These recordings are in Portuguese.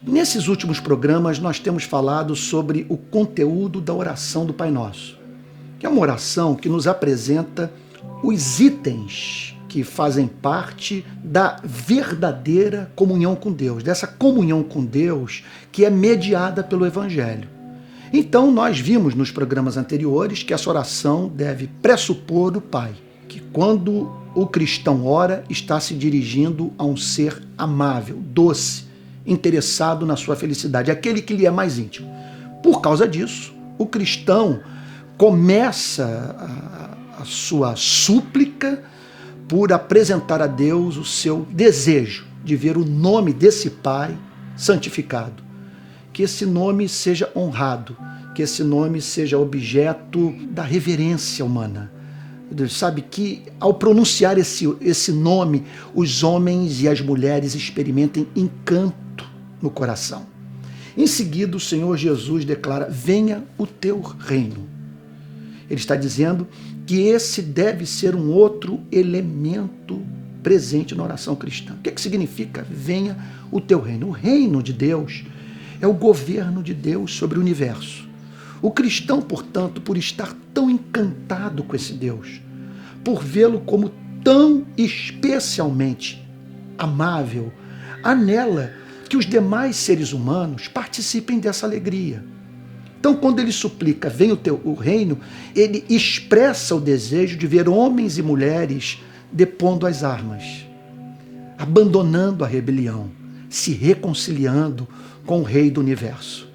Nesses últimos programas, nós temos falado sobre o conteúdo da oração do Pai Nosso, que é uma oração que nos apresenta os itens que fazem parte da verdadeira comunhão com Deus, dessa comunhão com Deus que é mediada pelo Evangelho. Então, nós vimos nos programas anteriores que essa oração deve pressupor o Pai, que quando o cristão ora, está se dirigindo a um ser amável, doce, interessado na sua felicidade, aquele que lhe é mais íntimo. Por causa disso, o cristão começa a sua súplica por apresentar a Deus o seu desejo de ver o nome desse Pai santificado. Que esse nome seja honrado, que esse nome seja objeto da reverência humana. Sabe que ao pronunciar esse nome, os homens e as mulheres experimentem encanto no coração. Em seguida, o Senhor Jesus declara: venha o teu reino. Ele está dizendo que esse deve ser um outro elemento presente na oração cristã. O que significa venha o teu reino? O reino de Deus é o governo de Deus sobre o universo. O cristão, portanto, por estar tão encantado com esse Deus, por vê-lo como tão especialmente amável, anela que os demais seres humanos participem dessa alegria. Então, quando ele suplica, venha o reino, ele expressa o desejo de ver homens e mulheres depondo as armas, abandonando a rebelião, se reconciliando com o Rei do Universo,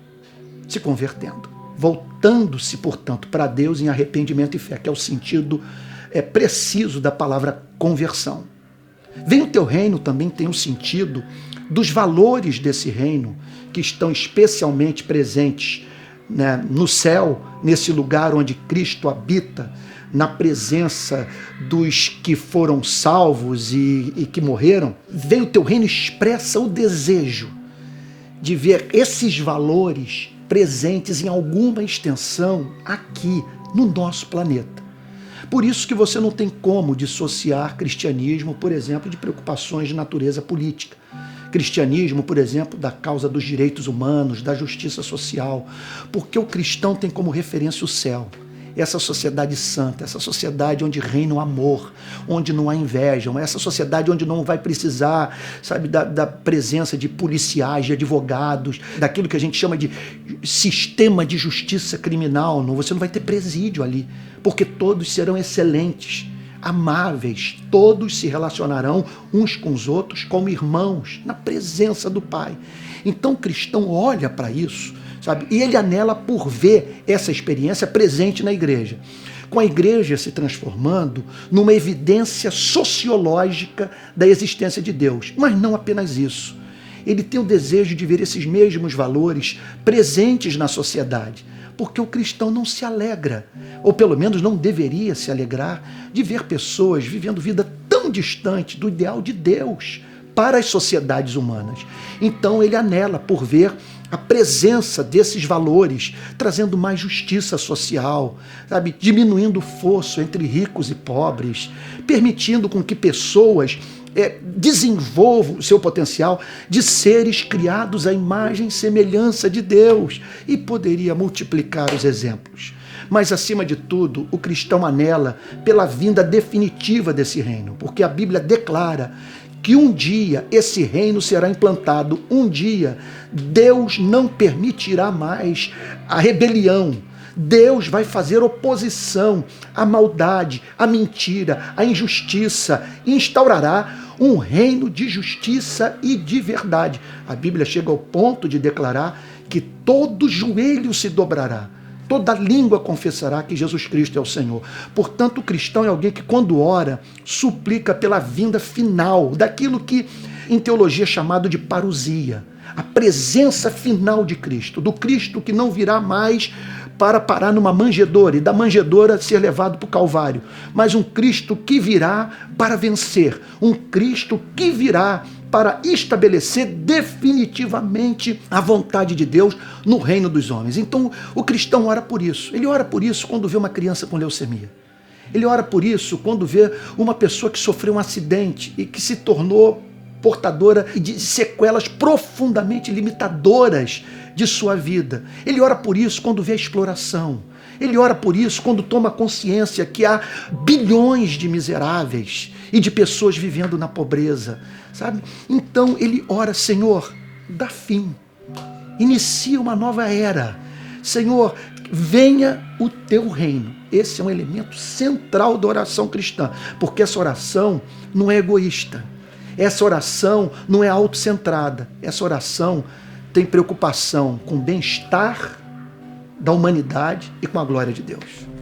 se convertendo, voltando-se, portanto, para Deus em arrependimento e fé, que é o sentido preciso da palavra conversão. Venha o teu reino também tem o sentido dos valores desse reino, que estão especialmente presentes, né, no céu, nesse lugar onde Cristo habita, na presença dos que foram salvos e que morreram. Venha o teu reino expressa o desejo de ver esses valores presentes em alguma extensão aqui no nosso planeta. Por isso que você não tem como dissociar cristianismo, por exemplo, de preocupações de natureza política. Cristianismo, por exemplo, da causa dos direitos humanos, da justiça social, porque o cristão tem como referência o céu, essa sociedade santa, essa sociedade onde reina o amor, onde não há inveja, essa sociedade onde não vai precisar, sabe, da presença de policiais, de advogados, daquilo que a gente chama de sistema de justiça criminal. Você não vai ter presídio ali, porque todos serão excelentes, amáveis, todos se relacionarão uns com os outros como irmãos, na presença do Pai. Então o cristão olha para isso, sabe? E ele anela por ver essa experiência presente na igreja, com a igreja se transformando numa evidência sociológica da existência de Deus. Mas não apenas isso. Ele tem o desejo de ver esses mesmos valores presentes na sociedade, porque o cristão não se alegra, ou pelo menos não deveria se alegrar, de ver pessoas vivendo vida tão distante do ideal de Deus para as sociedades humanas. Então ele anela por ver a presença desses valores, trazendo mais justiça social, sabe? Diminuindo o fosso entre ricos e pobres, permitindo com que pessoas desenvolvam o seu potencial de seres criados à imagem e semelhança de Deus, e poderia multiplicar os exemplos. Mas, acima de tudo, o cristão anela pela vinda definitiva desse reino, porque a Bíblia declara que um dia esse reino será implantado, um dia Deus não permitirá mais a rebelião. Deus vai fazer oposição à maldade, à mentira, à injustiça, e instaurará um reino de justiça e de verdade. A Bíblia chega ao ponto de declarar que todo joelho se dobrará, toda língua confessará que Jesus Cristo é o Senhor. Portanto, o cristão é alguém que, quando ora, suplica pela vinda final daquilo que em teologia é chamado de parousia, a presença final de Cristo, do Cristo que não virá mais para parar numa manjedoura e da manjedoura ser levado para o Calvário, mas um Cristo que virá para vencer, um Cristo que virá para estabelecer definitivamente a vontade de Deus no reino dos homens. Então o cristão ora por isso. Ele ora por isso quando vê uma criança com leucemia. Ele ora por isso quando vê uma pessoa que sofreu um acidente e que se tornou portadora de sequelas profundamente limitadoras de sua vida. Ele ora por isso quando vê a exploração. Ele ora por isso quando toma consciência que há bilhões de miseráveis e de pessoas vivendo na pobreza, sabe? Então ele ora, Senhor, dá fim. Inicia uma nova era. Senhor, venha o teu reino. Esse é um elemento central da oração cristã, porque essa oração não é egoísta. Essa oração não é autocentrada. Essa oração tem preocupação com o bem-estar da humanidade e com a glória de Deus.